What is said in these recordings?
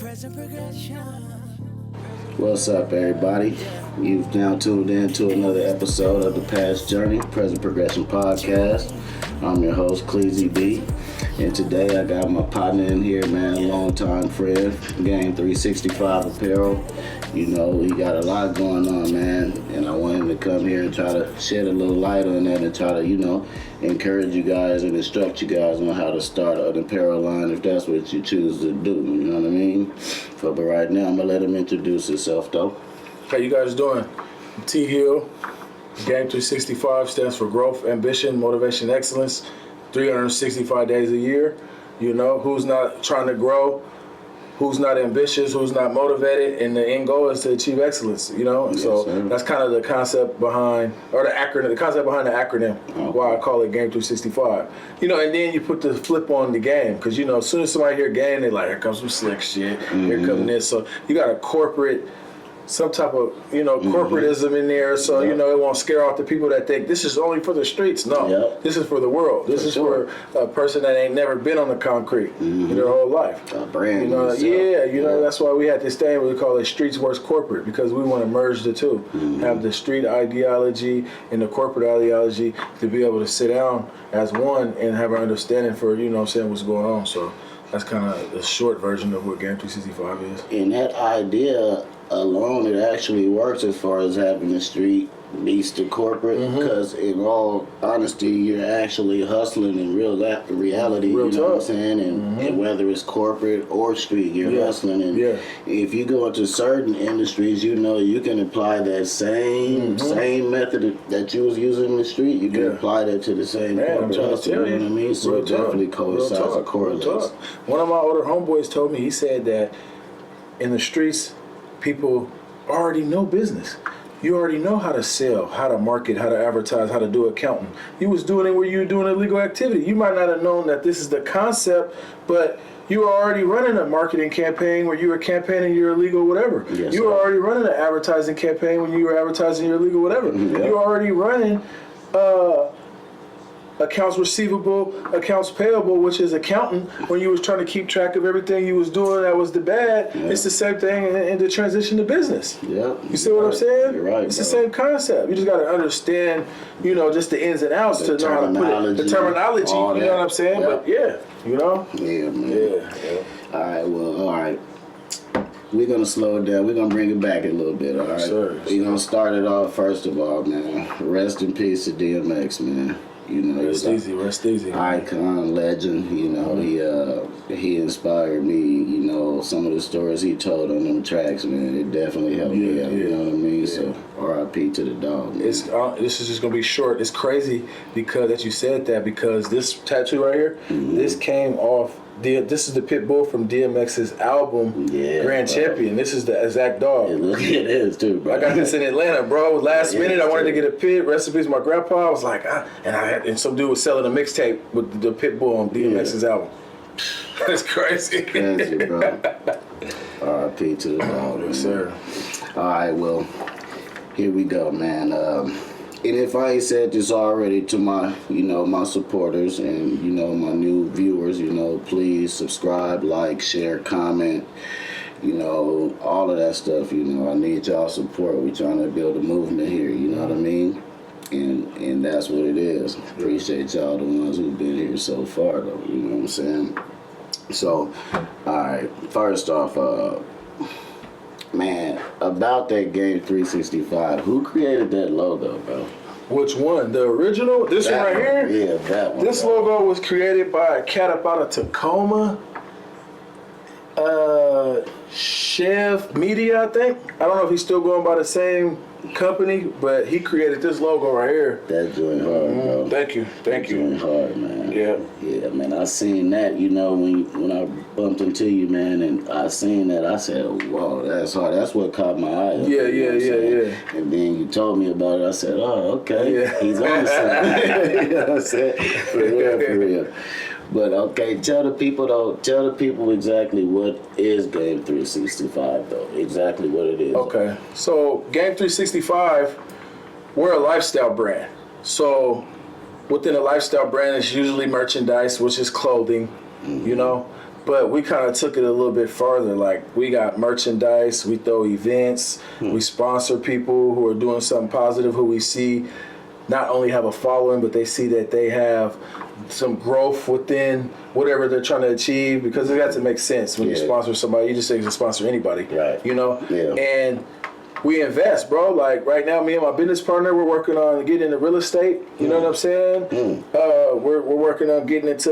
Present progression. What's up, everybody? You've now tuned in to another episode of the Past Journey, Present Progression Podcast. I'm your host, Cleezy B. And today I got my partner in here, man, longtime friend, Game 365 Apparel. You know, he got a lot going on, man, and I want him to come here and try to shed a little light on that and try to, you know, encourage you guys and instruct you guys on how to start an apparel line if that's what you choose to do, you know what I mean? But right now, I'm going to let him introduce himself, though. How you guys doing? I'm T Hill. Game 365 stands for growth, ambition, motivation, excellence. 365 days a year. You know, who's not trying to grow? Who's not ambitious? Who's not motivated? And the end goal is to achieve excellence. You know, Yes, so sir. that's kind of the concept behind, or the acronym. The concept behind the acronym. Why I call it Game 365. You know, and then you put the flip on the game because you know, as soon as somebody hear game, they like, here comes some slick shit. Here come this. So you got a corporate. Some type of, you know, corporatism in there, so, you know, it won't scare off the people that think this is only for the streets. No, this is for the world. This is for a person that ain't never been on the concrete in their whole life. A brand You know, yourself. that's why we had this thing we call it Streets Works Corporate, because we want to merge the two. Have the street ideology and the corporate ideology to be able to sit down as one and have an understanding for, you know what I'm saying, what's going on. So that's kind of the short version of what Game 365 is. And that idea alone, it actually works as far as having the street meets the corporate, because in all honesty, you're actually hustling in reality, Real you know what I'm talk. saying? And whether it's corporate or street, you're hustling. And if you go into certain industries, you know, you can apply that same method that you was using in the street, you can apply that to the same Man, I'm corporate trying to hustle, tell you know what I mean? So it definitely coincides and correlates. One of my older homeboys told me, he said that in the streets, people already know business. You already know how to sell, how to market, how to advertise, how to do accounting. You was doing it where you were doing illegal activity. You might not have known that this is the concept, but you were already running a marketing campaign where you were campaigning your illegal whatever. Yes, you were sir. already running an advertising campaign when you were advertising your illegal whatever. Yeah. You were already running accounts receivable, accounts payable, which is accounting, when you was trying to keep track of everything you was doing that was the bad. It's the same thing in the transition to business. Yep. You see what I'm saying? You're right, It's bro. the same concept. You just got to understand, you know, just the ins and outs The to know how to put it. The terminology, all you know that. what I'm saying? Yep. But yeah, you know? Yeah, man. Yeah. All right. We're going to slow it down. We're going to bring it back a little bit, all right? Sir. We're going to start it off, first of all, man. Rest in peace to DMX, man. You know, Rest easy. icon, legend. You know, he inspired me. You know, some of the stories he told on them tracks, man, it definitely helped me out. You know what I mean? So, R.I.P. to the dog, man. This is just gonna be short. It's crazy because that you said that, because this tattoo right here, this came off. This is the pit bull from DMX's album, Grand Champion. This is the exact dog. It is too, bro. I got this in Atlanta, bro. Last minute, I wanted to get a pit. Recipes, my grandpa. I was like, and some dude was selling a mixtape with the pit bull on DMX's album. That's crazy. Crazy, bro. R.I.P. to the dog. Yes, sir. All right, well, here we go, man. And if I ain't said this already to my, you know, my supporters and, you know, my new viewers, you know, please subscribe, like, share, comment, you know, all of that stuff. You know, I need y'all support. We trying to build a movement here, you know what I mean? And that's what it is. Appreciate y'all, the ones who've been here so far, though, you know what I'm saying? So, all right, first off, man, about that Game 365, who created that logo, bro? Which one? The original? This one right here? Yeah, that one. This logo was created by a cat up out of Tacoma. Chef Media, I think. I don't know if he's still going by the same company, but he created this logo right here. That joint hard, bro. Thank you. That joint hard, man. Yeah. Yeah, man. I seen that, you know, when I bumped into you, man, and I seen that, I said, whoa, that's hard. That's what caught my eye. Yeah. And then you told me about it. I said, oh, okay. Yeah. He's on something. You know what I'm saying? For real. But okay, tell the people exactly what is Game 365 though. Exactly what it is. Okay. So Game 365, we're a lifestyle brand. So within a lifestyle brand, it's usually merchandise, which is clothing, you know. But we kind of took it a little bit farther. Like, we got merchandise, we throw events, we sponsor people who are doing something positive, who we see not only have a following, but they see that they have some growth within whatever they're trying to achieve, because it has to make sense when you sponsor somebody. You just say you sponsor anybody, right? You know? Yeah. And we invest, bro. Like, right now, me and my business partner, we're working on getting into real estate. You know what I'm saying? We're working on getting into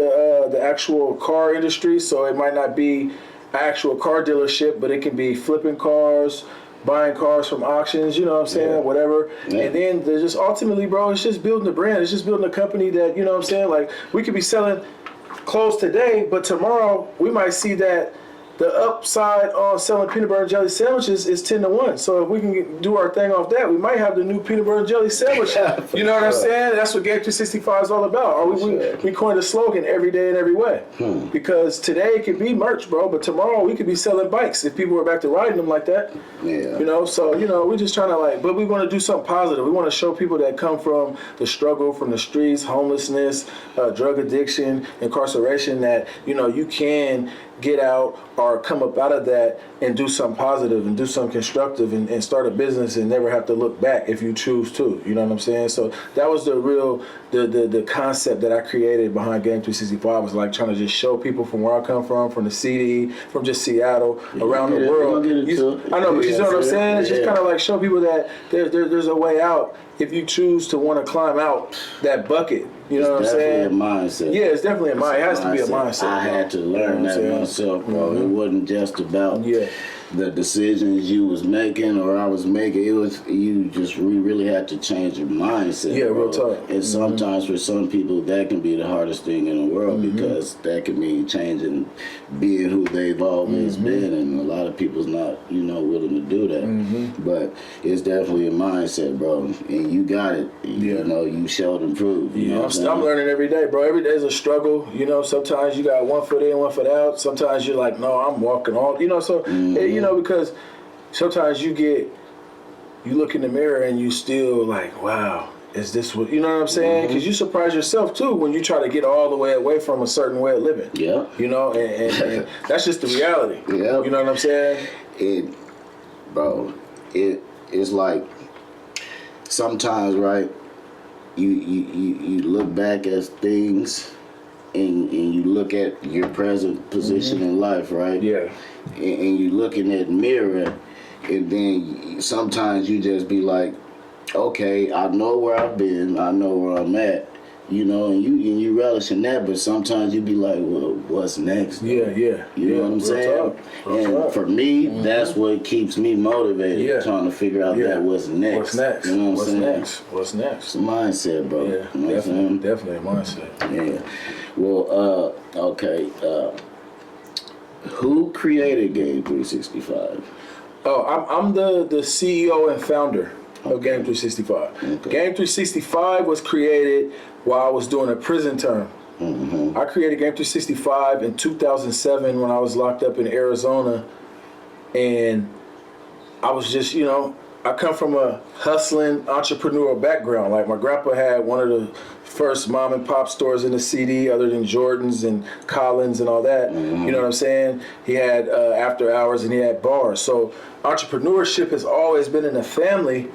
the actual car industry. So it might not be an actual car dealership, but it can be flipping cars, buying cars from auctions, you know what I'm saying, whatever. And then there's just ultimately, bro, it's just building a brand. It's just building a company that, you know what I'm saying, like, we could be selling clothes today, but tomorrow we might see that the upside on selling peanut butter and jelly sandwiches is 10-1. So if we can do our thing off that, we might have the new peanut butter and jelly sandwich. You know what I'm saying? That's what Game 365 is all about. Or we coined a slogan, every day in every way. Because today it could be merch, bro, but tomorrow we could be selling bikes if people were back to riding them like that. Yeah. You know, so, you know, we're just trying to, like, but we want to do something positive. We want to show people that come from the struggle, from the streets, homelessness, drug addiction, incarceration, that, you know, you can get out or come up out of that and do something positive and do something constructive and start a business and never have to look back if you choose to. You know what I'm saying? So that was the real, the concept that I created behind Game 365, was like trying to just show people from where I come from the CD, from just Seattle, around the world. I know, but you know what I'm saying? It's just kind of like show people that there's a way out if you choose to want to climb out that bucket. You know what I'm saying? It's definitely a mindset. Yeah, it's definitely a mindset. It has to be a mindset. I had to learn that myself, bro. It wasn't just about the decisions you was making or I was making. It was we really had to change your mindset. Yeah, bro. real talk. And sometimes for some people that can be the hardest thing in the world, because that can mean changing, being who they've always been, and a lot of people's not, you know, willing to do that. But it's definitely a mindset, bro. And you got it. You know, you showed and proved. You know I'm learning every day, bro. Every day is a struggle. You know, sometimes you got one foot in, one foot out. Sometimes you're like, no, I'm walking on. You know, so you know, because sometimes you look in the mirror and you still like, wow, is this what, you know what I'm saying? Because you surprise yourself too when you try to get all the way away from a certain way of living. Yeah. You know, and that's just the reality. Yeah. You know what I'm saying? It's like sometimes, right? You look back at things and you look at your present position in life, right? Yeah. And you look in that mirror, and then sometimes you just be like, okay, I know where I've been, I know where I'm at, you know, and you relish in that, but sometimes you be like, well, what's next? Yeah. You know what I'm saying? And for me, that's what keeps me motivated, trying to figure out that what's next. What's next? You know what I'm saying? What's next? It's a mindset, bro. Yeah, you know definitely a mindset. Yeah. Well, okay. Who created Game 365? Oh, I'm the CEO and founder of Game 365. Okay. Game 365 was created while I was doing a prison term. I created Game 365 in 2007 when I was locked up in Arizona, and I was just, you know, I come from a hustling entrepreneurial background. Like, my grandpa had one of the first mom and pop stores in the CD, other than Jordan's and Collins and all that. You know what I'm saying? He had after hours and he had bars. So entrepreneurship has always been in the family.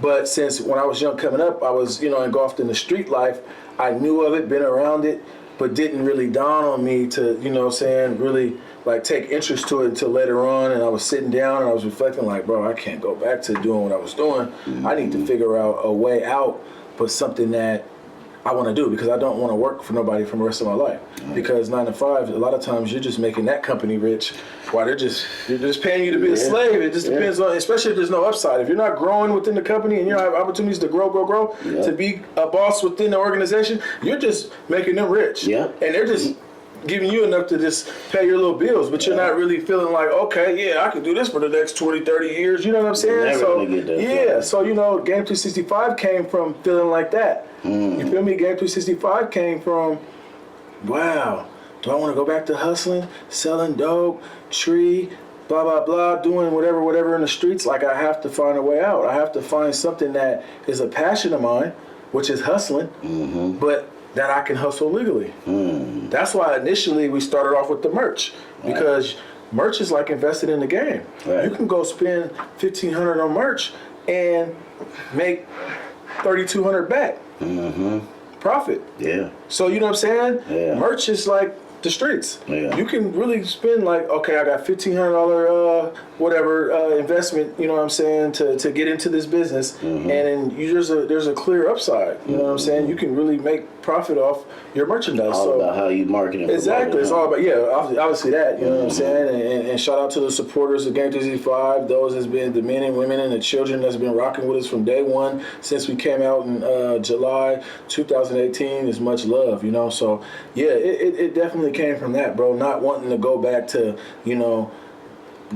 But since when I was young coming up, I was, you know, engulfed in the street life. I knew of it, been around it, but didn't really dawn on me to, you know what I'm saying, really like take interest to it until later on. And I was sitting down and I was reflecting like, bro, I can't go back to doing what I was doing. I need to figure out a way out, but something that I want to do, because I don't want to work for nobody for the rest of my life. Because 9 to 5, a lot of times you're just making that company rich while they're just paying you to be a slave. It just depends on, especially if there's no upside. If you're not growing within the company and you have opportunities to grow, to be a boss within the organization, you're just making them rich. And they're just giving you enough to just pay your little bills, but you're not really feeling like, okay, I can do this for the next 20, 30 years. You know what I'm saying? So you know, Game 365 came from feeling like that. You feel me? Game 365 came from, wow, do I want to go back to hustling, selling dope, tree, blah, blah, blah, doing whatever in the streets? Like, I have to find a way out. I have to find something that is a passion of mine, which is hustling, but that I can hustle legally. That's why initially we started off with the merch, because merch is like invested in the game. Right. You can go spend $1,500 on merch and make $3,200 back. Profit. Yeah. So you know what I'm saying? Yeah. Merch is like the streets. Yeah. You can really spend like, okay, I got $1,500 whatever investment, you know what I'm saying, to get into this business, and then there's a clear upside. You know what I'm saying? You can really make profit off your merchandise. All about how you market and Exactly. It's all about, obviously that, you know what I'm saying? And shout out to the supporters of Game 365, those that's been the men and women and the children that's been rocking with us from day one since we came out in July 2018. Is much love, you know? So, yeah, it definitely came from that, bro. Not wanting to go back to, you know,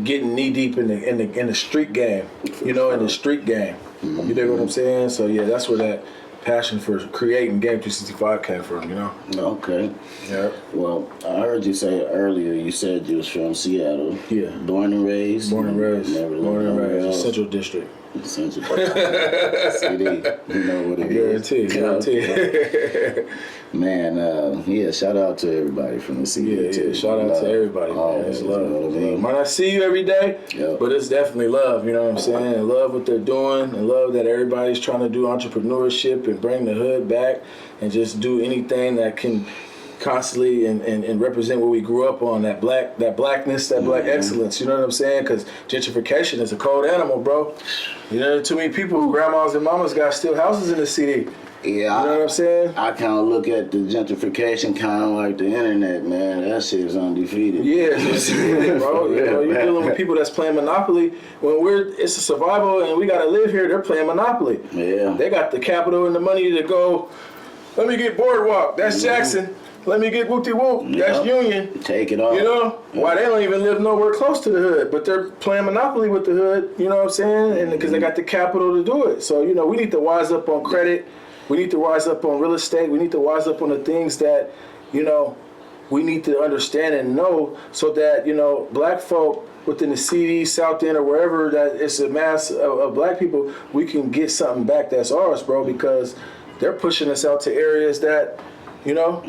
getting knee deep in the street game, you know, in the street game. You dig what I'm saying? So, yeah, that's where that passion for creating Game 365 came from, you know? Okay. Yeah. Well, I heard you say earlier, you said you was from Seattle. Yeah. Born and raised? Born and raised. Never lived Born and nowhere raised. else? Central District. Central District. CD. You know what it is. Guarantee. Man, yeah, shout out to everybody from the CD too. Yeah, shout out to everybody, man. Always, It's love. you know what I mean? Might not see you every day, Yep. but it's definitely love, you know what I'm saying? And love what they're doing, and love that everybody's trying to do entrepreneurship and bring the hood back and just do anything that can constantly and represent what we grew up on, that blackness, that black excellence, you know what I'm saying? Because gentrification is a cold animal, bro. You know, too many people, grandmas and mamas got still houses in the city. Yeah, You know what I'm saying? I kind of look at the gentrification kind of like the internet, man. That shit is undefeated. Yeah, it's bro. You know, you're dealing with people that's playing Monopoly. When it's a survival and we gotta live here, they're playing Monopoly. Yeah. They got the capital and the money to go. Let me get Boardwalk. That's Jackson. Let me get Whoopty Whoop. That's Union. Take it off. You know, why they don't even live nowhere close to the hood, but they're playing Monopoly with the hood. You know what I'm saying? And because they got the capital to do it. So you know, we need to wise up on credit. We need to wise up on real estate. We need to wise up on the things that, you know, we need to understand and know, so that, you know, black folk within the CD, South End, or wherever that it's a mass of black people, we can get something back that's ours, bro, because they're pushing us out to areas that, you know,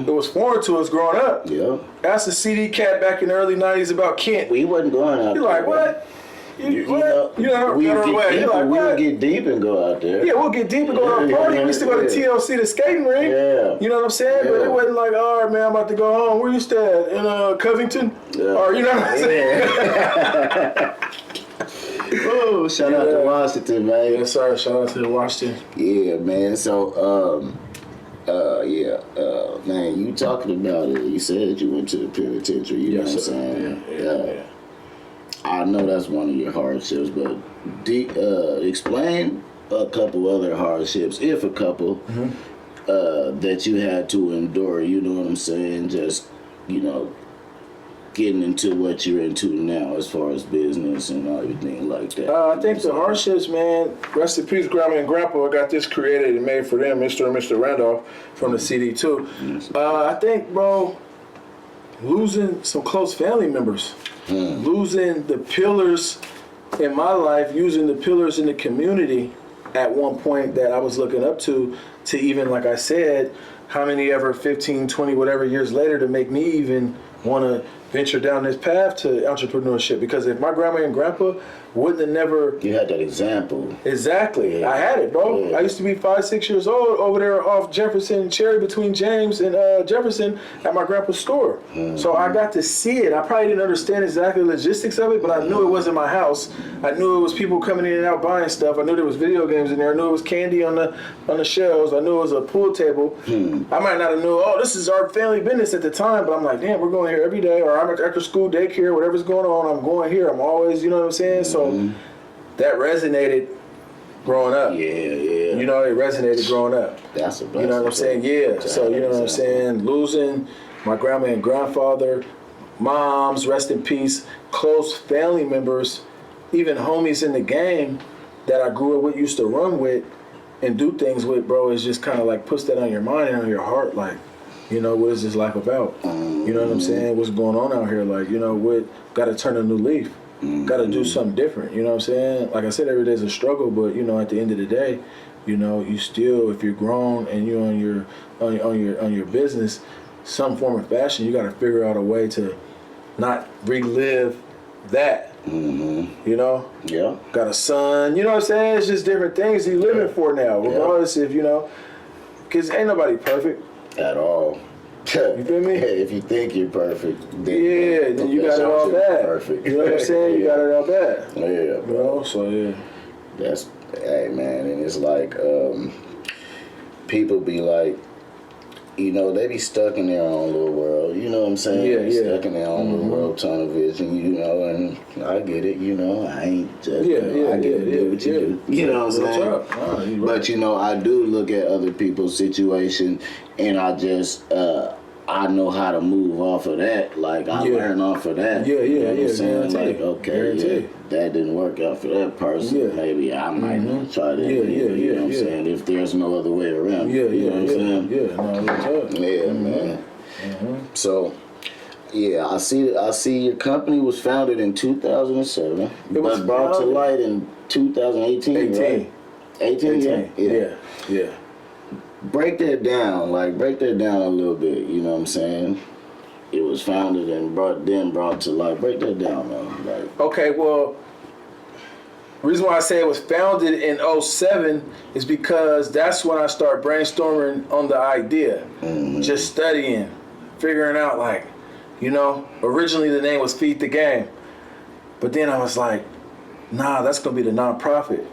it was foreign to us growing up. Yeah. Ask a CD cat back in the early 90s about Kent. We wasn't going out You're there. like, what? You know, we You're like, would what? get deep and go out there. Yeah, we'll get deep and go to a party. We used to go to TLC, the skating ring. Yeah. You know what I'm saying? But Yeah. it wasn't like, all right, man, I'm about to go home. Where you stay at? In Covington? Yeah. Or, you know what I'm saying? Oh, shout out to Washington, man. Yes, sir. Shout out to Washington. Yeah, man. So, man, you talking about it. You said you went to the penitentiary. You know what I'm saying? Yeah. I know that's one of your hardships, but explain a couple other hardships, if a couple, that you had to endure. You know what I'm saying? Just, you know, getting into what you're into now as far as business and everything like that. I think the hardships, man, rest in peace, Grandma and Grandpa. I got this created and made for them, Mr. and Mr. Randolph from the CD too. I think, bro, losing some close family members, losing the pillars in my life, using the pillars in the community at one point that I was looking up to even, like I said, how many ever 15, 20, whatever years later to make me even want to venture down this path to entrepreneurship. Because if my grandma and grandpa wouldn't have never... You had that example. Exactly. Yeah. I had it, bro. Yeah. I used to be 5, 6 years old over there off Jefferson, Cherry between James and Jefferson at my grandpa's store. So I got to see it. I probably didn't understand exactly the logistics of it, but I knew it wasn't my house. I knew it was people coming in and out buying stuff. I knew there was video games in there. I knew it was candy on the shelves. I knew it was a pool table. I might not have known, this is our family business at the time, but I'm like, damn, we're going here every day, or I'm at after school daycare, whatever's going on, I'm going here. I'm always, you know what I'm saying? So that resonated growing up. Yeah. You know, it resonated growing up. That's a blessing. You know what I'm saying? Yeah. So, you know what I'm saying? Losing my grandma and grandfather, moms, rest in peace, close family members, even homies in the game that I grew up with, used to run with and do things with, bro, is just kind of like puts that on your mind and on your heart. Like, you know, what is this life about? You know what I'm saying? What's going on out here? Like, you know, what, got to turn a new leaf. got to do something different. You know what I'm saying? Like I said, every day's a struggle, but you know, at the end of the day, you know, you still, if you're grown and you're on your business, some form of fashion, you got to figure out a way to not relive that. You know? Yeah. Got a son. You know what I'm saying? It's just different things he's living for now, regardless if, you know, because ain't nobody perfect. At all. You feel me? If you think you're perfect, then you got it all bad. Perfect. You know what I'm saying? You got it all bad. Yeah, You know? So, yeah. That's, hey, man, and it's like, people be like, you know, they be stuck in their own little world. You know what I'm saying? Stuck in their own little world, tunnel vision, you know, and I get it, you know. I ain't just, I get it, do what you do. You know what I'm saying? But, you know, I do look at other people's situation, and I just, I know how to move off of that. Like, I learn off of that. You know what I'm saying? Like, okay, that didn't work out for that person. Maybe I might try that. You know what I'm saying? If there's no other way around. You know what I'm saying? Man. So, I see your company was founded in 2007, but brought to light in 2018, right? 18? Yeah. Break that down a little bit, you know what I'm saying? It was founded and brought to life. Break that down, man. Like, okay, well, the reason why I say it was founded in 2007 is because that's when I started brainstorming on the idea. Just studying, figuring out, like, you know, originally the name was Feed the Game. But then I was like, nah, that's going to be the nonprofit.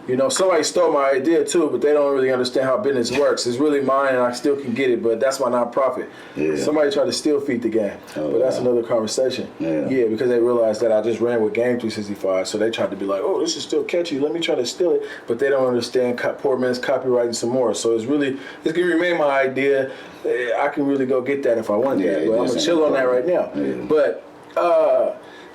You know, somebody stole my idea too, but they don't really understand how business works. It's really mine, and I still can get it, but that's my nonprofit. Somebody tried to steal Feed the Game, but that's another conversation. Because they realized that I just ran with Game 365, so they tried to be like, oh, this is still catchy, let me try to steal it, but they don't understand poor man's copywriting some more. So it's going to remain my idea. I can really go get that if I want that, but I'm going to chill on that right now. But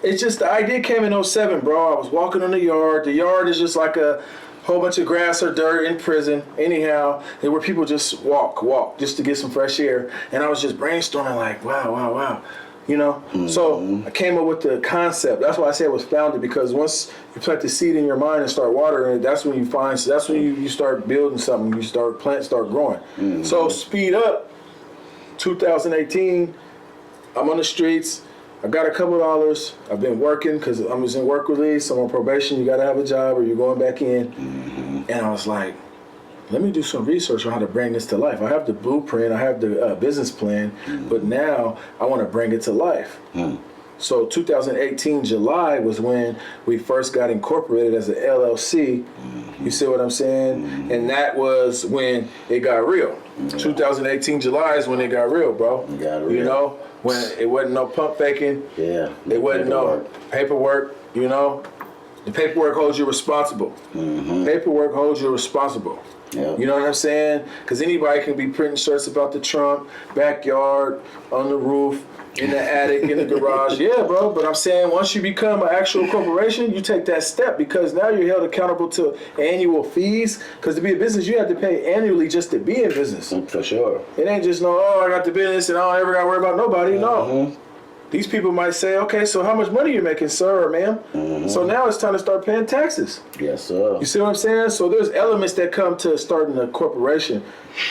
it's just the idea came in 2007, bro. I was walking on the yard. The yard is just like a whole bunch of grass or dirt in prison. Anyhow, there were people just walk just to get some fresh air. And I was just brainstorming like, wow. You know? So I came up with the concept. That's why I say it was founded, because once you plant the seed in your mind and start watering it, that's when you start building something. You start growing. So speed up, 2018, I'm on the streets. I got a couple dollars. I've been working because I was in work release. I'm on probation. You got to have a job or you're going back in. And I was like, let me do some research on how to bring this to life. I have the blueprint. I have the business plan. But now I want to bring it to life. So 2018 July was when we first got incorporated as an LLC. You see what I'm saying? And that was when it got real. 2018 July is when it got real, bro. You know? When it wasn't no pump faking, it wasn't no paperwork, you know. The paperwork holds you responsible. Paperwork holds you responsible. You know what I'm saying? Because anybody can be printing shirts about the trunk, backyard, on the roof, in the attic, in the garage. Yeah, bro. But I'm saying once you become an actual corporation, you take that step, because now you're held accountable to annual fees. Because to be a business, you have to pay annually just to be in business. For sure. It ain't just I got the business and I don't ever got to worry about nobody. No. These people might say, okay, so how much money you making, sir or ma'am? So now it's time to start paying taxes. Yes, sir. You see what I'm saying? So there's elements that come to starting a corporation.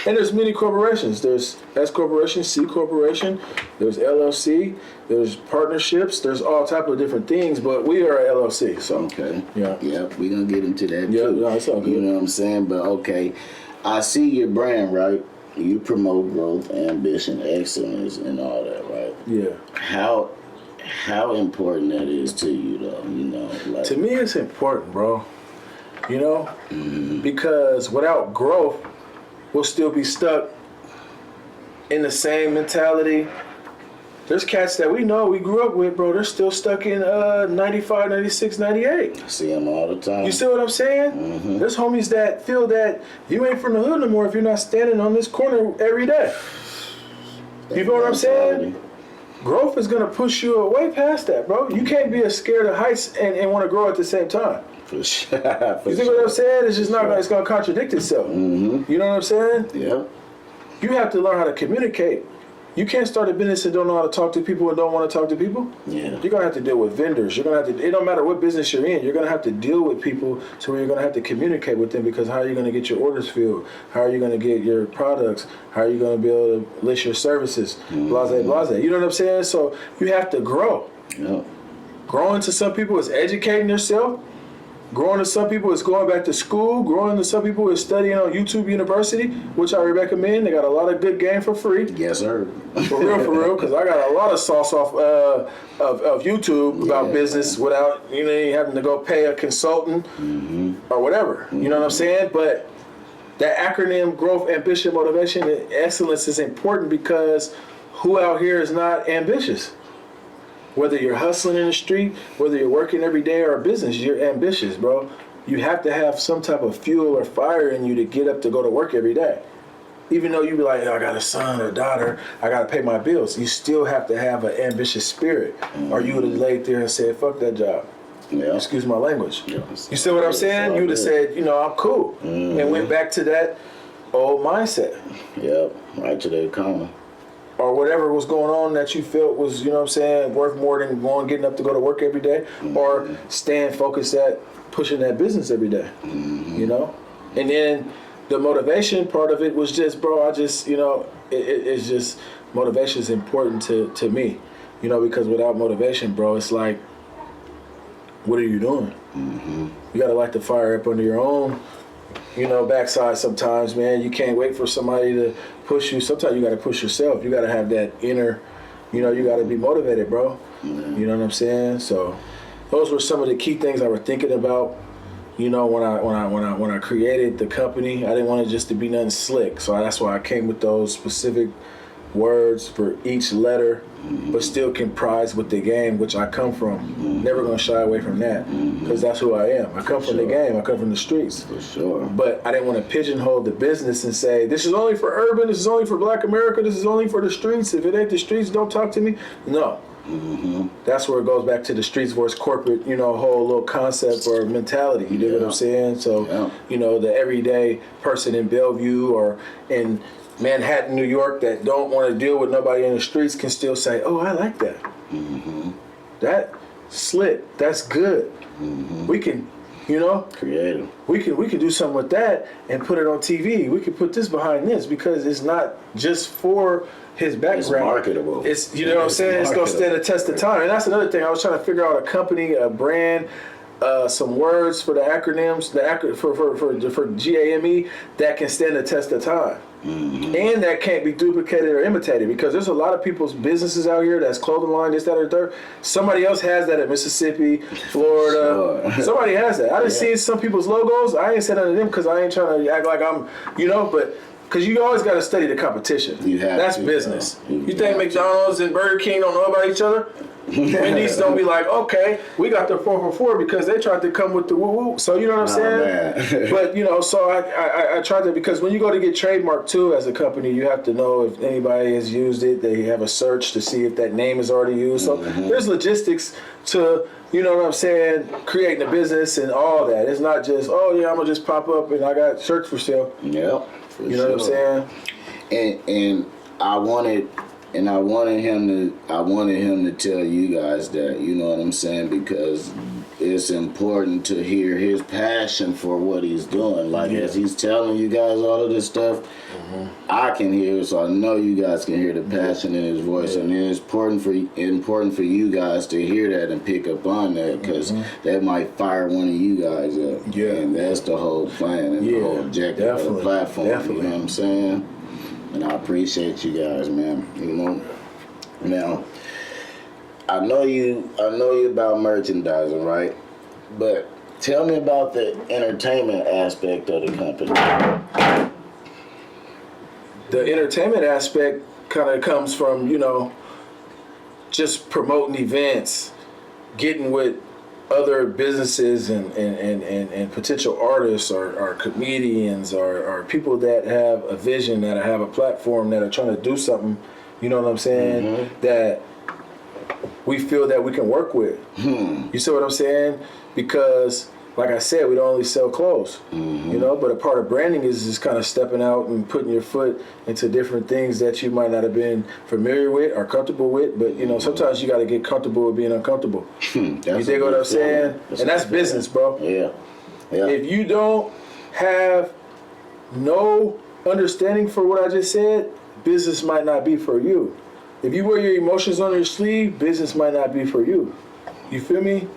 And there's many corporations. There's S Corporation, C Corporation, there's LLC, there's partnerships, there's all type of different things, but we are an LLC. So Yeah, we're going to get into that too. No, it's all good. You know what I'm saying? But okay, I see your brand, right? You promote growth, ambition, excellence, and all that, right? Yeah. How important that is to you, though? You know, like, to me, it's important, bro. You know, because without growth, we'll still be stuck in the same mentality. There's cats that we know, we grew up with, bro. They're still stuck in 95, 96, 98. I see them all the time. You see what I'm saying? There's homies that feel that you ain't from the hood no more if you're not standing on this corner every day. You know what I'm saying? Growth is going to push you away past that, bro. You can't be scared of heights and want to grow at the same time. For sure. You see what I'm saying? It's just not it's going to contradict itself. You know what I'm saying? Yeah. You have to learn how to communicate. You can't start a business and don't know how to talk to people and don't want to talk to people. Yeah. You're going to have to deal with vendors. You're going to have to, it don't matter what business you're in, you're going to have to deal with people to where you're going to have to communicate with them, because how are you going to get your orders filled? How are you going to get your products? How are you going to be able to list your services? Blase, blase. You know what I'm saying? So you have to grow. Yep. Growing to some people is educating yourself. Growing to some people is going back to school. Growing to some people is studying on YouTube University, which I recommend. They got a lot of good game for free. Yes, sir. For real, because I got a lot of sauce off of YouTube about business without you having to go pay a consultant or whatever. You know what I'm saying? But that acronym, growth, ambition, motivation, and excellence is important, because who out here is not ambitious? Whether you're hustling in the street, whether you're working every day or a business, you're ambitious, bro. You have to have some type of fuel or fire in you to get up to go to work every day. Even though you be like, I got a son or a daughter, I got to pay my bills. You still have to have an ambitious spirit, or you would have laid there and said, fuck that job. Yeah. Excuse my language. Yeah. You see what I'm saying? You would have said, I'm cool. And went back to that old mindset. Yep. Right to the comma. Or whatever was going on that you felt was, worth more than getting up to go to work every day, or staying focused at pushing that business every day, And then the motivation part of it was just, bro, it's just, motivation is important to me, because without motivation, bro, it's like, what are you doing? You got to light the fire up under your own, backside sometimes, man. You can't wait for somebody to push you. Sometimes you got to push yourself. You got to have that inner, you got to be motivated, bro. You know what I'm saying? So those were some of the key things I was thinking about, when I created the company. I didn't want it just to be nothing slick. So that's why I came with those specific words for each letter, but still comprised with the game, which I come from. Never gonna shy away from that, because that's who I am. I come from the game. I come from the streets. For sure. But I didn't want to pigeonhole the business and say, this is only for urban, this is only for Black America, this is only for the streets. If it ain't the streets, don't talk to me. No. That's where it goes back to the streets versus corporate, whole little concept or mentality. You dig what I'm saying? So, the everyday person in Bellevue or in Manhattan, New York, that don't want to deal with nobody in the streets can still say, oh, I like that. That slick. That's good. We can, creative. We can do something with that and put it on TV. We can put this behind this, because it's not just for his background. It's marketable. It's what I'm saying? It's going to stand the test of time. And that's another thing. I was trying to figure out a company, a brand, some words for the acronyms, for GAME that can stand the test of time. And that can't be duplicated or imitated, because there's a lot of people's businesses out here that's clothing line, this, that, or third. Somebody else has that in Mississippi, Florida. Sure. Somebody has that. I done seen some people's logos. I ain't said none of them because I ain't trying to act like I'm, but because you always got to study the competition. That's business. You think McDonald's and Burger King don't know about each other? Wendy's don't be like, okay, we got the 444 because they tried to come with the woo-woo. So you know what I'm saying? But, so I tried to, because when you go to get trademarked too as a company, you have to know if anybody has used it. They have a search to see if that name is already used. So there's logistics to, you know what I'm saying, creating a business and all that. It's not just, I'm going to just pop up and I got shirts for sale. Yep. You know what I'm saying? And I wanted him to tell you guys that, you know what I'm saying, because it's important to hear his passion for what he's doing. Like as he's telling you guys all of this stuff, I can hear it, so I know you guys can hear the passion in his voice, and it's important for you guys to hear that and pick up on that, because that might fire one of you guys up. Yeah, and that's the whole plan and the whole objective of the platform. You know what I'm saying? And I appreciate you guys, man. Now, I know you about merchandising, right? But tell me about the entertainment aspect of the company. The entertainment aspect kind of comes from, just promoting events, getting with other businesses and potential artists or comedians or people that have a vision, that have a platform, that are trying to do something, you know what I'm saying, that we feel that we can work with. You see what I'm saying? Because like I said, we don't only sell clothes, you know, but a part of branding is just kind of stepping out and putting your foot into different things that you might not have been familiar with or comfortable with. But, you know, sometimes you got to get comfortable with being uncomfortable. You dig what I'm saying? And that's business, bro. Yeah. If you don't have no understanding for what I just said, business might not be for you. If you wear your emotions on your sleeve, business might not be for you. You feel me?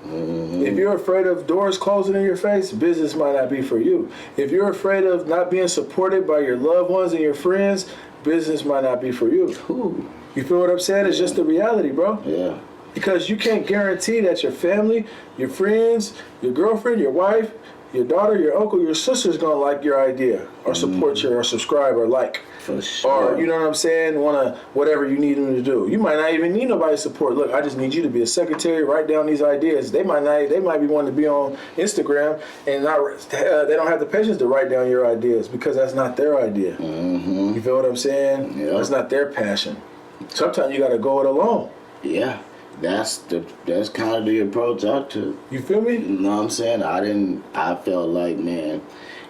If you're afraid of doors closing in your face, business might not be for you. If you're afraid of not being supported by your loved ones and your friends, business might not be for you. Ooh. You feel what I'm saying? It's just the reality, bro. Yeah. Because you can't guarantee that your family, your friends, your girlfriend, your wife, your daughter, your uncle, your sister's gonna like your idea or support you or subscribe or like. For sure. Or, you know what I'm saying, wanna, whatever you need them to do. You might not even need nobody's support. Look, I just need you to be a secretary, write down these ideas. They might be wanting to be on Instagram and they don't have the patience to write down your ideas because that's not their idea. You feel what I'm saying? Yeah. That's not their passion. Sometimes you gotta go it alone. Yeah. That's kind of the approach I took. You feel me? You know what I'm saying? I felt like, man,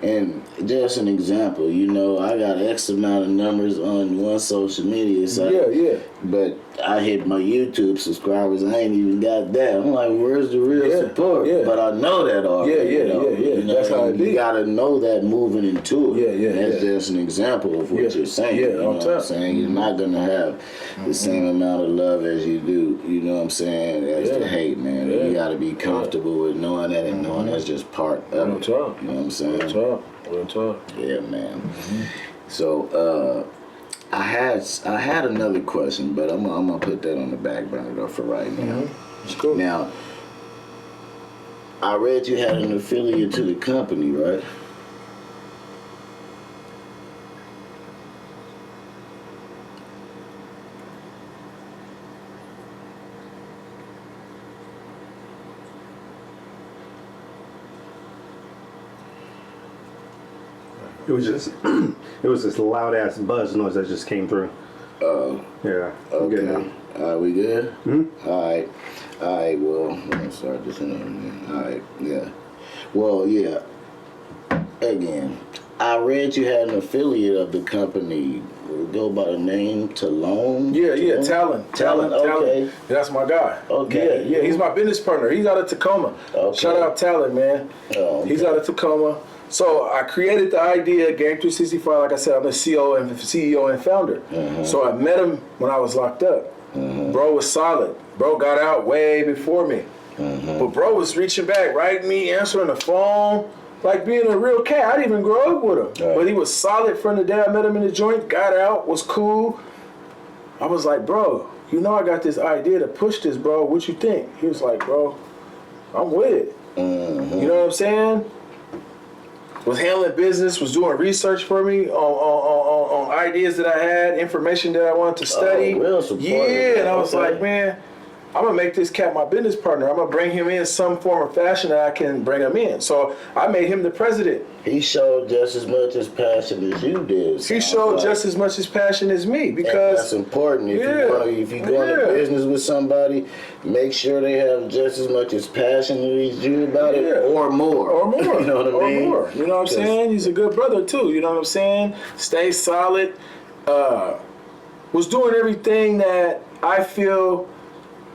and just an example, you know, I got X amount of numbers on one social media site. Yeah. But I hit my YouTube subscribers, I ain't even got that. I'm like, where's the real support? Yeah. But I know that already. Yeah. You know, That's how it you be. gotta know that moving into it. Yeah. That's just an example of what you're saying. Yeah, you know what I'm saying? You're not gonna have the same amount of love as you do, you know what I'm saying, as the hate, man. You gotta be comfortable with knowing that and knowing that's just part of it. You know what I'm saying? Real talk. Yeah, man. So I had another question, but I'm gonna put that on the back burner though for right now. It's cool. Now, I read you had an affiliate to the company, right? It was this loud ass buzz noise that just came through. Yeah. Okay. Good now. Are we good? Mm-hmm. All right. Well, let me start this in again. All right. Yeah. Well, yeah. Again, I read you had an affiliate of the company. Go by the name Talon. Yeah, Talon. Okay. That's my guy. Okay. Yeah. He's my business partner. He's out of Tacoma. Okay. Shout out Talon, man. Oh, okay. He's out of Tacoma. So I created the idea, Game 365. Like I said, I'm the CEO and founder. So I met him when I was locked up. Bro was solid. Bro got out way before me. But bro was reaching back, writing me, answering the phone, like being a real cat. I didn't even grow up with him. Right. But he was solid from the day I met him in the joint, got out, was cool. I was like, bro, you know I got this idea to push this, bro. What you think? He was like, bro, I'm with it. You know what I'm saying? Was handling business, was doing research for me on ideas that I had, information that I wanted to study. Real supportive. Yeah, and I was Okay. like, man, I'm gonna make this cat my business partner. I'm gonna bring him in some form or fashion that I can bring him in. So I made him the president. He showed just as much as passion as you did. He showed just as much as passion as me And because that's important. If you go into business with somebody, make sure they have just as much as passion as you about it, or more. Or more. You know what I mean? Or more. You know what I'm saying? He's a good brother too. You know what I'm saying? Stay solid. Was doing everything that I feel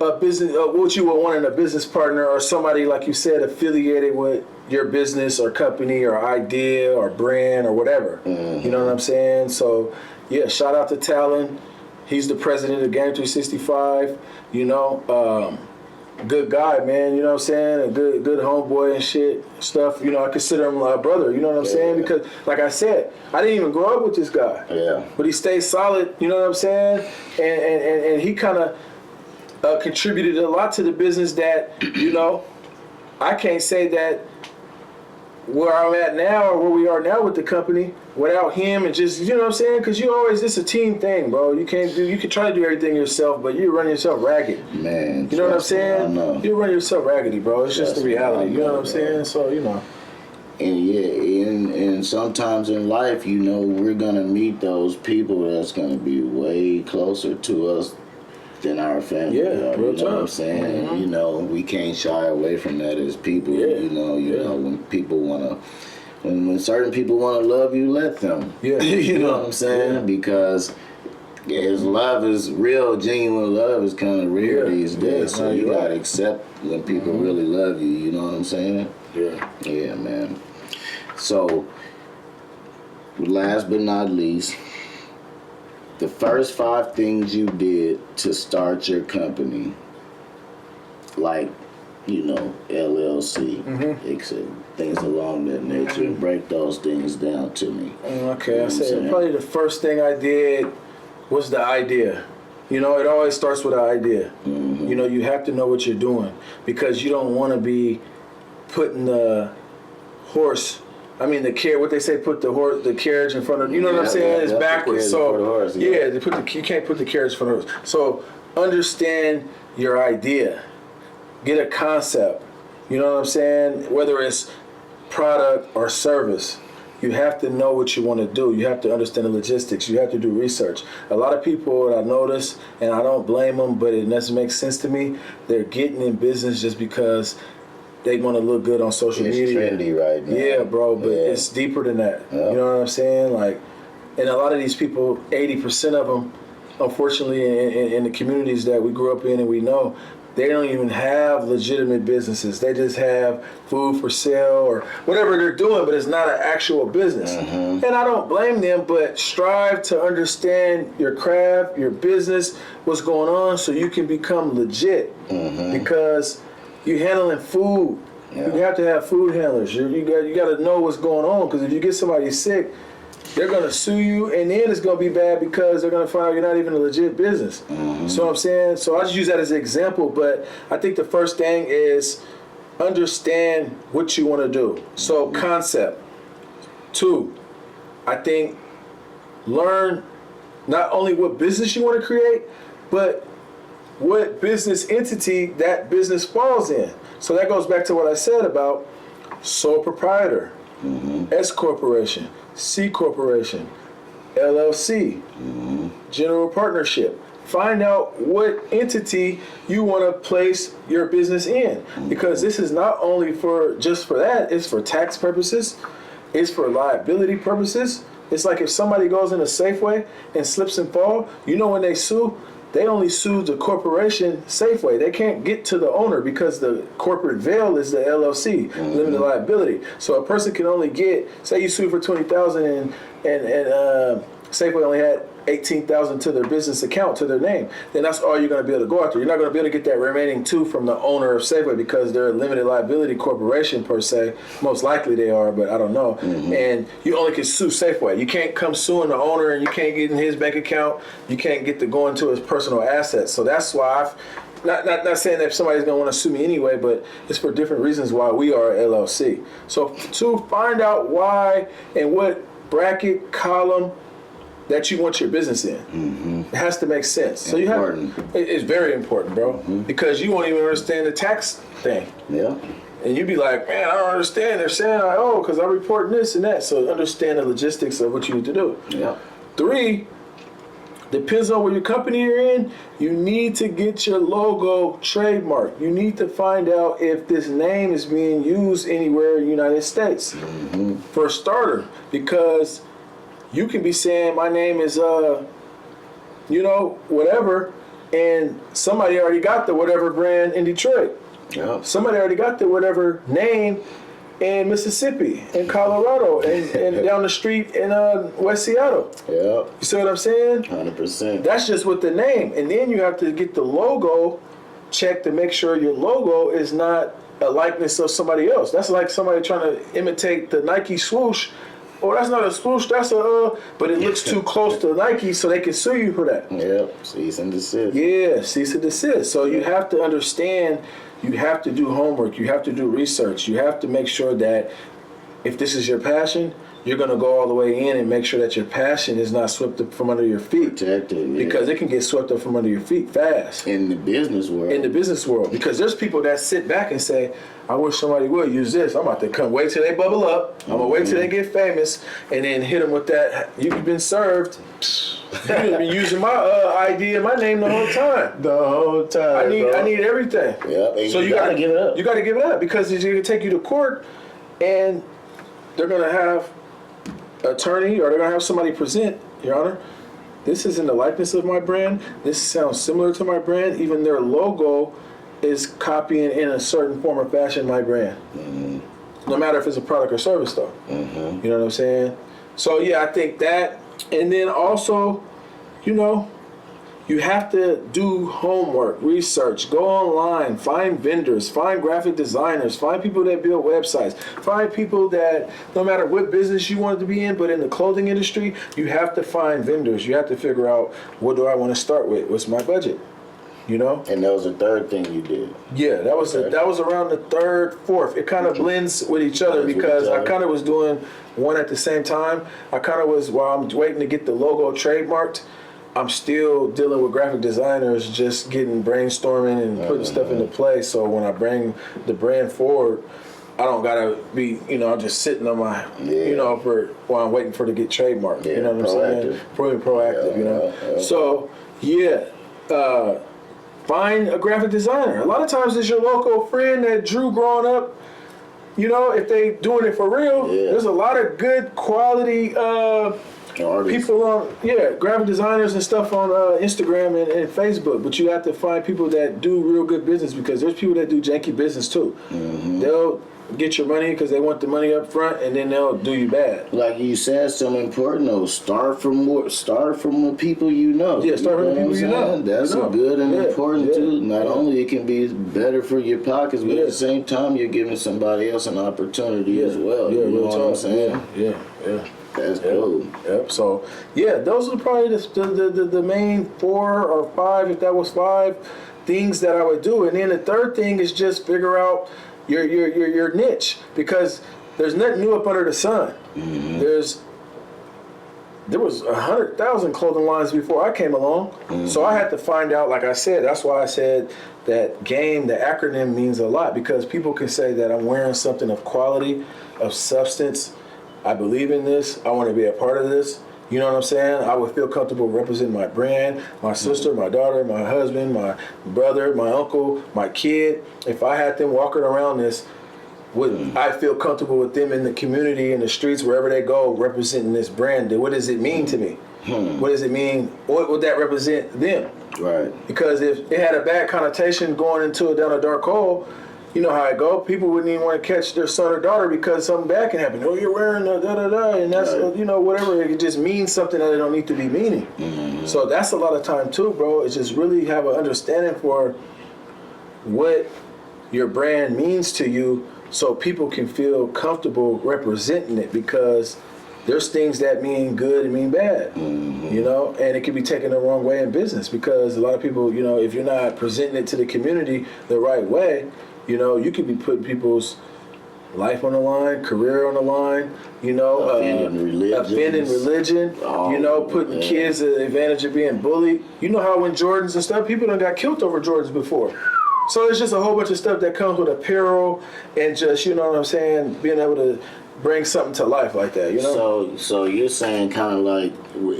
a business, what you would want in a business partner or somebody, like you said, affiliated with your business or company or idea or brand or whatever. You know what I'm saying? So, yeah, shout out to Talon. He's the president of Game 365. You know, good guy, man. You know what I'm saying? A good homeboy and shit stuff. You know, I consider him a brother. You know what I'm saying? Because, like I said, I didn't even grow up with this guy. Yeah. But he stayed solid. You know what I'm saying? And he kind of contributed a lot to the business that, you know, I can't say that where I'm at now or where we are now with the company without him and just, you know what I'm saying? Because it's a team thing, bro. You can try to do everything yourself, but you run yourself ragged. Man, you know what I'm saying? I know. You run yourself raggedy, bro. It's just the reality. You know what I'm bro. saying? So, you know. And yeah, and sometimes in life, you know, we're gonna meet those people that's gonna be way closer to us than our family. Yeah, are, real you know what I'm talk. saying? Mm-hmm. You know, we can't shy away from that as people. Yeah. You know, when people want to, when certain people want to love you, let them. Yeah. You know what I'm saying? Yeah. Because his love is real, genuine love is kind of rare Yeah. these days. Yeah, So no, you you're gotta right. accept when people really love you. You know what I'm saying? Yeah. Yeah, man. So, last but not least, the first 5 things you did to start your company, like, you know, LLC, except things along that nature. Break those things down to me. Okay, I I'm say saying? probably the first thing I did was the idea. You know, it always starts with an idea. You know, you have to know what you're doing because you don't want to be putting the horse. I mean, what they say, put the carriage in front of. You know what I'm saying? It's the backwards. carriage before the horse, yeah. You can't put the carriage in front of the horse. So understand your idea. Get a concept. You know what I'm saying? Whether it's product or service, you have to know what you want to do. You have to understand the logistics. You have to do research. A lot of people that I notice, and I don't blame them, but it doesn't make sense to me, they're getting in business just because they want to look good on social It's media. trendy right now. Yeah, bro, but Yeah. it's deeper than that. Yeah. You know what I'm saying? Like, and a lot of these people, 80% of them, unfortunately, in the communities that we grew up in and we know, they don't even have legitimate businesses. They just have food for sale or whatever they're doing, but it's not an actual business. And I don't blame them, but strive to understand your craft, your business, what's going on, so you can become legit. Because you're handling food. Yeah. You have to have food handlers. You got to know what's going on, because if you get somebody sick, they're going to sue you, and then it's going to be bad because they're going to find out you're not even a legit business. So what I'm saying? So I just use that as an example, but I think the first thing is understand what you want to do. So concept. 2, I think learn not only what business you want to create, but what business entity that business falls in. So that goes back to what I said about sole proprietor, S corporation, C corporation, LLC, general partnership. Find out what entity you want to place your business in, because this is not only just for that, it's for tax purposes, it's for liability purposes. It's like if somebody goes in a Safeway and slips and fall, you know, when they sue, they only sue the corporation Safeway. They can't get to the owner because the corporate veil is the LLC, limited liability. So a person can only get, say you sue for $20,000 and Safeway only had $18,000 to their business account, to their name, then that's all you're going to be able to go after. You're not going to be able to get that remaining $2 from the owner of Safeway because they're a limited liability corporation per se. Most likely they are, but I don't know. And you only can sue Safeway. You can't come suing the owner, and you can't get in his bank account. You can't get to go into his personal assets. So that's why not saying that somebody's going to want to sue me anyway, but it's for different reasons why we are LLC. So to find out why and what bracket, column that you want your business in. It has to make sense. So it's very important, bro, because you won't even understand the tax thing. Yeah. And you'd be like, man, I don't understand. They're saying, because I'm reporting this and that. So understand the logistics of what you need to do. Yeah. 3, depends on what your company you're in, you need to get your logo trademarked. You need to find out if this name is being used anywhere in the United States. For a starter, because you can be saying my name is, whatever, and somebody already got the whatever brand in Detroit. Yeah. Somebody already got the whatever name in Mississippi, in Colorado, and down the street in West Seattle. Yeah. You see what I'm saying? 100%. That's just with the name. And then you have to get the logo checked to make sure your logo is not a likeness of somebody else. That's like somebody trying to imitate the Nike swoosh. Oh, that's not a swoosh, that's but it looks too close to Nike, so they can sue you for that. Yep. Cease and desist. Yeah, cease and desist. So you have to understand, you have to do homework, you have to do research, you have to make sure that if this is your passion, you're going to go all the way in and make sure that your passion is not swept up from under your feet. Protected, yeah. Because it can get swept up from under your feet fast. In the business world. In the business world. Because there's people that sit back and say, I wish somebody would use this. I'm about to come wait till they bubble up. I'm going to wait till they get famous and then hit them with that. You've been served. You've been using my ID and my name the whole time. The whole time. I need everything. Yep. And So you gotta give it up. You got to give it up because it's going to take you to court and they're going to have attorney or they're going to have somebody present, Your Honor, this is in the likeness of my brand. This sounds similar to my brand. Even their logo is copying in a certain form or fashion my brand. No matter if it's a product or service though. You know what I'm saying? So yeah, I think that. And then also, you know, you have to do homework, research, go online, find vendors, find graphic designers, find people that build websites, find people that, no matter what business you want to be in, but in the clothing industry, you have to find vendors. You have to figure out, what do I want to start with? What's my budget? You know? And that was the third thing you did. Yeah, that was around the third, fourth. It kind of blends with each other because I kind of was doing one at the same time. I kind of was, while I'm waiting to get the logo trademarked, I'm still dealing with graphic designers, just getting brainstorming and putting stuff into place. So when I bring the brand forward, I don't gotta be, you know, I'm just sitting on my, you know, while I'm waiting for it to get trademarked. You know what I'm saying? Proactive, you know. So yeah, find a graphic designer. A lot of times it's your local friend that drew growing up. You know, if they doing it for real, there's a lot of good quality people on, graphic designers and stuff on Instagram and Facebook. But you have to find people that do real good business because there's people that do janky business too. They'll get your money because they want the money up front and then they'll do you bad. Like you said, something important though. Start from the people you know. Yeah, start from the people you know. That's good and important too. Not only it can be better for your pockets, but at the same time you're giving somebody else an opportunity as well. You know what I'm saying? Yeah. That's cool. Yep. So those are probably the main 4 or 5, if that was 5 things that I would do. And then the third thing is just figure out your niche, because there's nothing new up under the sun. There was 100,000 clothing lines before I came along. So I had to find out, like I said, that's why I said that GAME, the acronym, means a lot, because people can say that I'm wearing something of quality, of substance. I believe in this. I want to be a part of this. You know what I'm saying? I would feel comfortable representing my brand, my sister, my daughter, my husband, my brother, my uncle, my kid. If I had them walking around this, would I feel comfortable with them in the community, in the streets, wherever they go, representing this brand? What does it mean to me? What does it mean? What would that represent them? Right. Because if it had a bad connotation going down a dark hole, you know how it go. People wouldn't even want to catch their son or daughter because something bad can happen. Oh, you're wearing a da-da-da, and that's, you know, whatever. It just means something that it don't need to be meaning. So that's a lot of time too, bro. It's just really have an understanding for what your brand means to you so people can feel comfortable representing it, because there's things that mean good and mean bad, you know, and it can be taken the wrong way in business, because a lot of people, you know, if you're not presenting it to the community the right way, you know, you could be putting people's life on the line, career on the line, you know, offending religion, you know, putting kids at the advantage of being bullied. You know how when Jordans and stuff, people done got killed over Jordans before. So it's just a whole bunch of stuff that comes with apparel and just, you know what I'm saying, being able to bring something to life like that, you know. So you're saying kind of like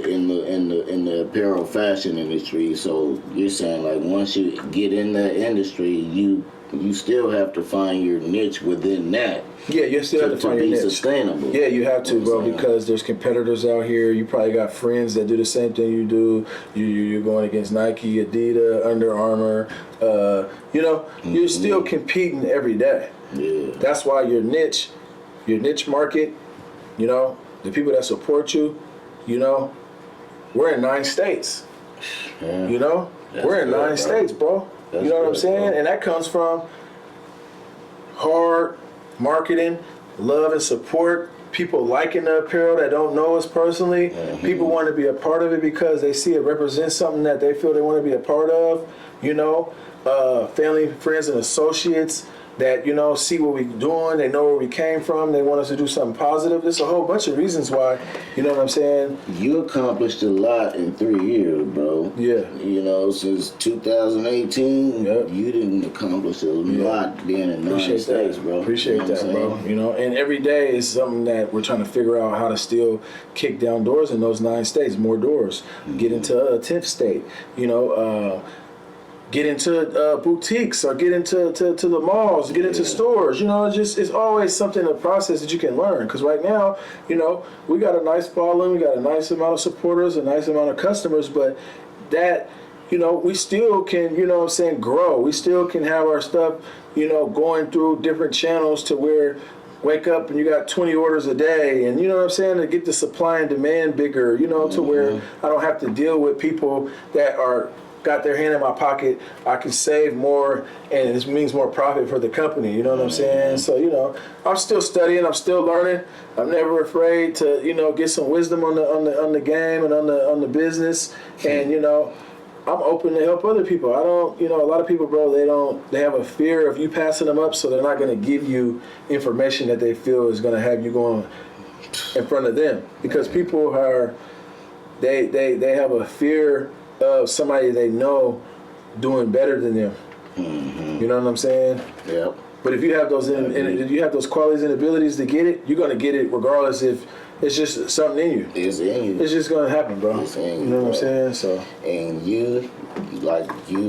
in the apparel fashion industry. So you're saying like once you get in that industry, you still have to find your niche within that. Yeah, you still have to find your niche. To be sustainable. Yeah, you have to, bro, because there's competitors out here. You probably got friends that do the same thing you do. You're going against Nike, Adidas, Under Armour. You know, you're still competing every day. Yeah. That's why your niche market, you know, the people that support you, you know, we're in 9 states. Yeah. You know, we're in 9 states, bro. You know what I'm saying? Bro. And that comes from hard marketing, love and support, people liking the apparel that don't know us personally. People want to be a part of it because they see it represents something that they feel they want to be a part of, you know. Family, friends, and associates, that, you know, see what we're doing. They know where we came from. They want us to do something positive. There's a whole bunch of reasons why, you know what I'm saying? You accomplished a lot in 3 years, bro. Yeah. You know, since 2018, Yep. you didn't accomplish a lot being in the United Appreciate States, that, bro. Appreciate You know what that, I'm bro. saying? You know, and every day is something that we're trying to figure out how to still kick down doors in those 9 states, more doors. Get into a 10th state, you know, get into boutiques or get into to the malls, get into stores. You know, it's always something, a process that you can learn. Because right now, you know, we got a nice following, we got a nice amount of supporters, a nice amount of customers, but that, you know, we still can, you know what I'm saying, grow. We still can have our stuff, you know, going through different channels to where wake up and you got 20 orders a day, and you know what I'm saying, to get the supply and demand bigger, you know, to where I don't have to deal with people that are got their hand in my pocket. I can save more, and this means more profit for the company. You know what I'm saying? So, you know, I'm still studying. I'm still learning. I'm never afraid to, you know, get some wisdom on the game and on the business. And you know, I'm open to help other people. I don't, you know, a lot of people, bro, they have a fear of you passing them up, so they're not going to give you information that they feel is going to have you going in front of them, because people are, they have a fear of somebody they know doing better than them. You know what I'm saying? Yep. But if you have those if you have those qualities and abilities to get it, you're gonna get it regardless if it's just something in you. It's in you. It's just gonna happen, bro. It's in you, You know what I'm bro. saying? So And you're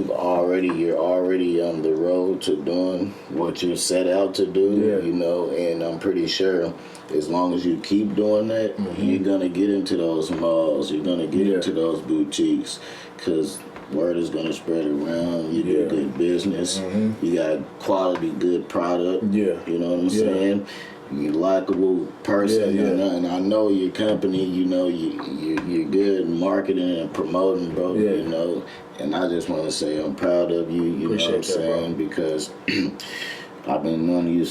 already on the road to doing what you set out to do, Yeah. you know, and I'm pretty sure as long as you keep doing that, you're gonna get into those malls, you're gonna get into those boutiques, because word is gonna spread around. You do good business, you got quality, good product. Yeah. You know what I'm saying? You're a likable person, Yeah, yeah. And I know your company. You know you're good in marketing and promoting, bro. Yeah. You know, and I just want to say I'm proud of you. You know what I'm Appreciate that, saying? Because I've been knowing you.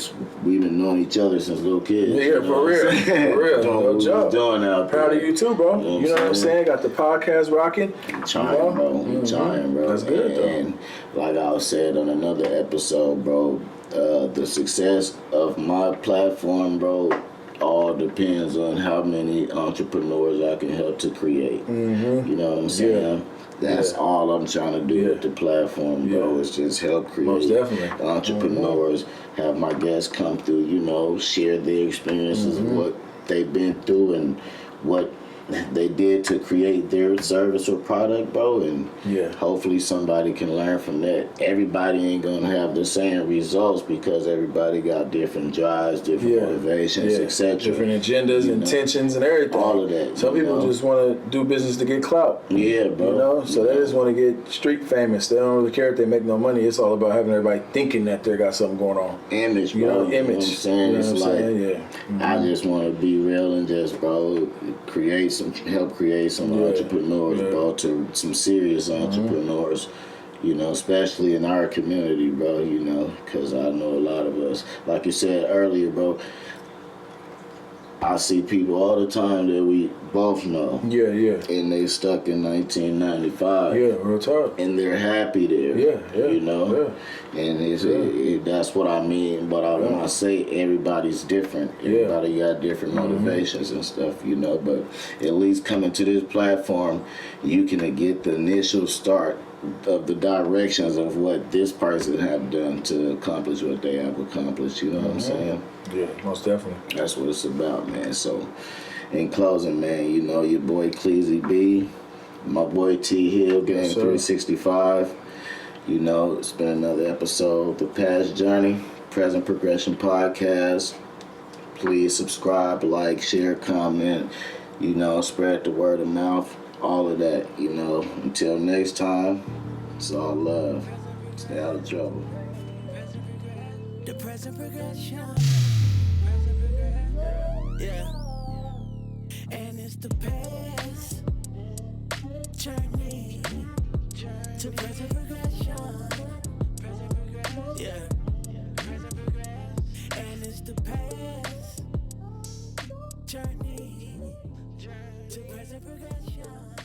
We've been knowing each other since little kids. yeah, you know for what I'm real, saying? for real. Doing No what we joke. was doing out Proud there. of you too, bro. You You know what I'm saying? Got the podcast rocking. Trying, bro. We trying, bro. That's good, though. And like I said on another episode, bro, the success of my platform, bro, all depends on how many entrepreneurs I can help to create. You know what I'm saying? That's all I'm trying to do with the platform, bro. Is just help create Most definitely. entrepreneurs. Have my guests come through, you know, share their experiences, what they've been through, and what they did to create their service or product, bro, and hopefully somebody can learn from that. Everybody ain't gonna have the same results because everybody got different drives, different motivations, etc. Different agendas, intentions, and everything. All of that. Some you people know? just want to do business to get clout. Yeah, bro. You know, so they just want to get street famous. They don't really care if they make no money. It's all about having everybody thinking that they got something going on. Image, bro. You know, You know image. what I'm saying? You know It's what I'm like saying? Yeah. I just want to be real and just, bro, help create some entrepreneurs, bro, to some serious entrepreneurs, you know, especially in our community, bro, you know, because I know a lot of us, like you said earlier, bro, I see people all the time that we both know. Yeah. And they stuck in 1995. Yeah, real talk. And they're happy there. Yeah. You know? And that's what I mean. But when I say everybody's different, everybody got different motivations and stuff, you know. But at least coming to this platform, you can get the initial start of the directions of what this person have done to accomplish what they have accomplished, you know what I'm saying? Yeah, most definitely. That's what it's about, man. So, in closing, man, you know, your boy Cleezy B, my boy T Hill, Game 365. You know, it's been another episode of The Past Journey, Present Progression Podcast. Please subscribe, like, share, comment, you know, spread the word of mouth, all of that, you know. Until next time, it's all love. Stay out of trouble. The present progression. Yeah. And it's the past journey to present progression. Yeah. And it's the past journey to present progression.